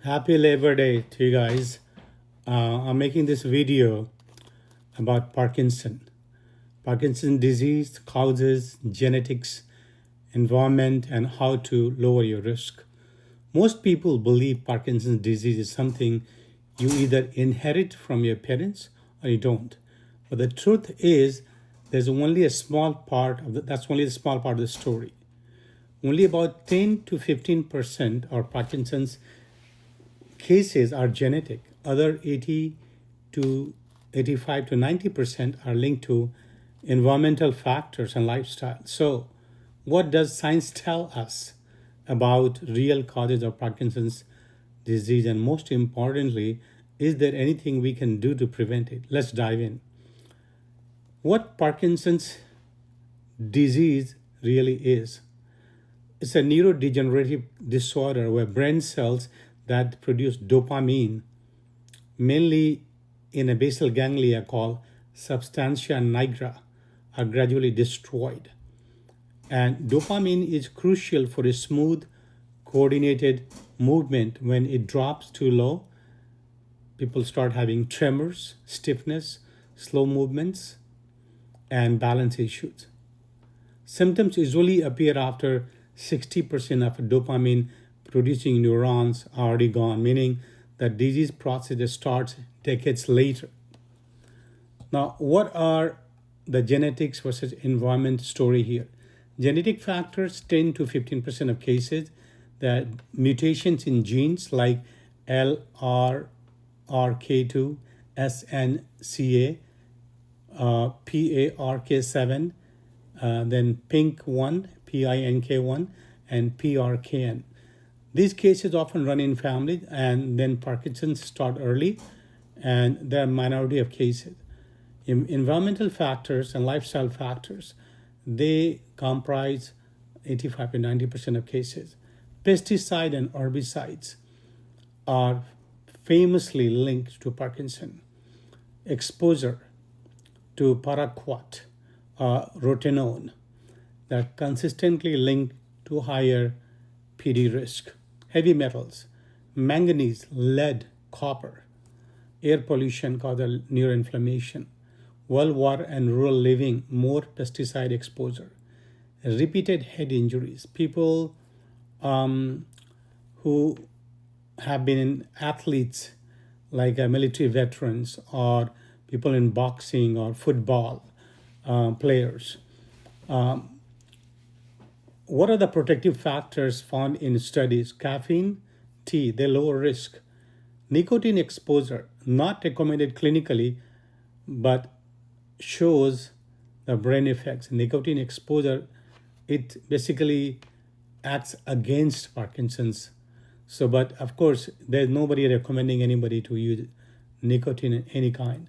Happy Labor Day to you guys. I'm making this video about Parkinson disease, causes, genetics, environment, and how to lower your risk. Most people believe Parkinson's disease is something you either inherit from your parents or you don't. But the truth is, there's only a small part of that's only a small part of the story. Only about 10 to 15% of Parkinson's cases are genetic. Other 80 to 85 to 90% are linked to environmental factors and lifestyle. So, what does science tell us about real causes of Parkinson's disease? And most importantly, is there anything we can do to prevent it? Let's dive in. What Parkinson's disease really is? It's a neurodegenerative disorder where brain cells that produce dopamine, mainly in a basal ganglia called substantia nigra, are gradually destroyed. And dopamine is crucial for a smooth, coordinated movement. When it drops too low, people start having tremors, stiffness, slow movements, and balance issues. Symptoms usually appear after 60% of dopamine producing neurons are already gone, meaning the disease process starts decades later. Now, what are the genetics versus environment story here? Genetic factors, 10 to 15% of cases, that mutations in genes like LRRK2, SNCA, PRK7, then PINK1, and PRKN. These cases often run in families, and then Parkinson's start early, and there are a minority of cases. Environmental factors and lifestyle factors, they comprise 85 to 90% of cases. Pesticide and herbicides are famously linked to Parkinson. Exposure to paraquat, rotenone, that consistently linked to higher PD risk. Heavy metals, manganese, lead, copper. Air pollution causes neuroinflammation. Well water and rural living, more pesticide exposure. Repeated head injuries. People who have been athletes like military veterans or people in boxing or football players. What are the protective factors found in studies? Caffeine, tea, they lower risk. Nicotine exposure, not recommended clinically, but shows the brain effects. Nicotine exposure, it basically acts against Parkinson's. So, but of course, there's nobody recommending anybody to use nicotine in any kind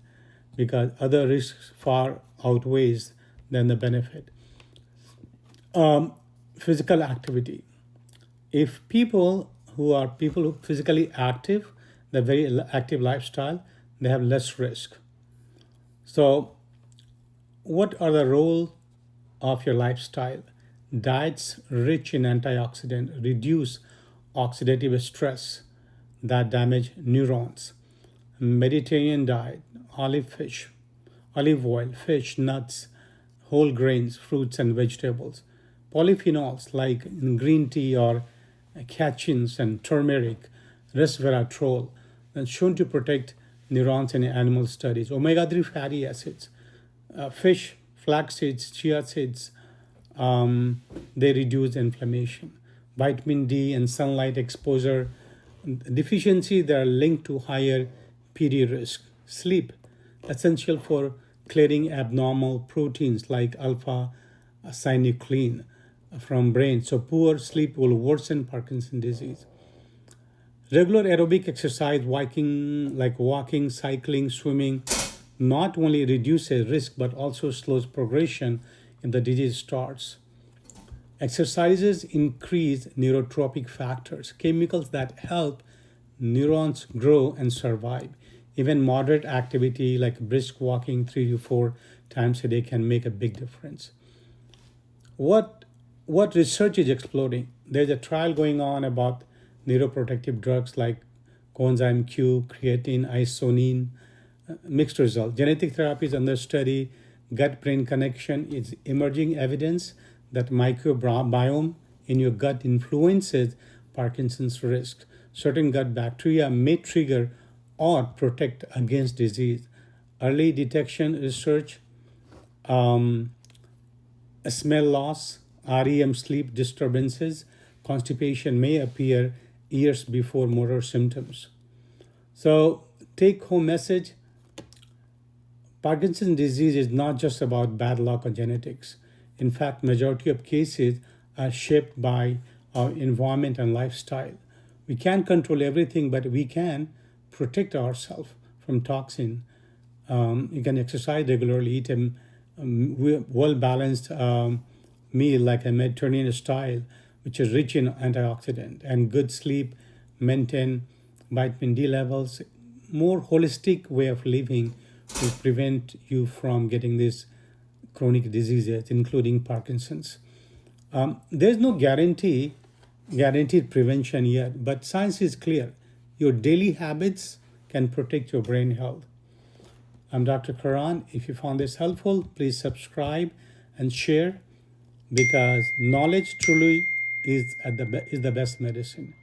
because other risks far outweighs than the benefit. Physical activity. If people who physically active, the very active lifestyle, they have less risk. So, what are the role of your lifestyle? Diets rich in antioxidant reduce oxidative stress that damage neurons. Mediterranean diet, olive oil, fish, nuts, whole grains, fruits, and vegetables. Polyphenols like in green tea or catechins and turmeric, resveratrol, and shown to protect neurons in animal studies. Omega-3 fatty acids, fish, flax seeds, chia seeds, they reduce inflammation. Vitamin D and sunlight exposure deficiency, they are linked to higher PD risk. Sleep, essential for clearing abnormal proteins like alpha synuclein from brain. So poor sleep will worsen Parkinson's disease. Regular aerobic exercise, walking, cycling, swimming, not only reduces risk but also slows progression if the disease starts. Exercises increase neurotropic factors, chemicals that help neurons grow and survive. Even moderate activity like brisk walking 3 to 4 times a day can make a big difference. What research is exploding? There's a trial going on about neuroprotective drugs like coenzyme Q, creatine, isonin, mixed result. Genetic therapy is under study. Gut-brain connection is emerging evidence that microbiome in your gut influences Parkinson's risk. Certain gut bacteria may trigger or protect against disease. Early detection research, smell loss, REM sleep disturbances, constipation may appear years before motor symptoms. So, take home message: Parkinson's disease is not just about bad luck or genetics. In fact, majority of cases are shaped by our environment and lifestyle. We can't control everything, but we can protect ourselves from toxin. You can exercise regularly, eat a well-balanced meal like a Mediterranean style, which is rich in antioxidant, and good sleep, maintain vitamin D levels. More holistic way of living will prevent you from getting these chronic diseases, including Parkinson's. There's no guaranteed prevention yet, but science is clear. Your daily habits can protect your brain health. I'm Dr. Karan. If you found this helpful, please subscribe and share, because knowledge truly is the best medicine.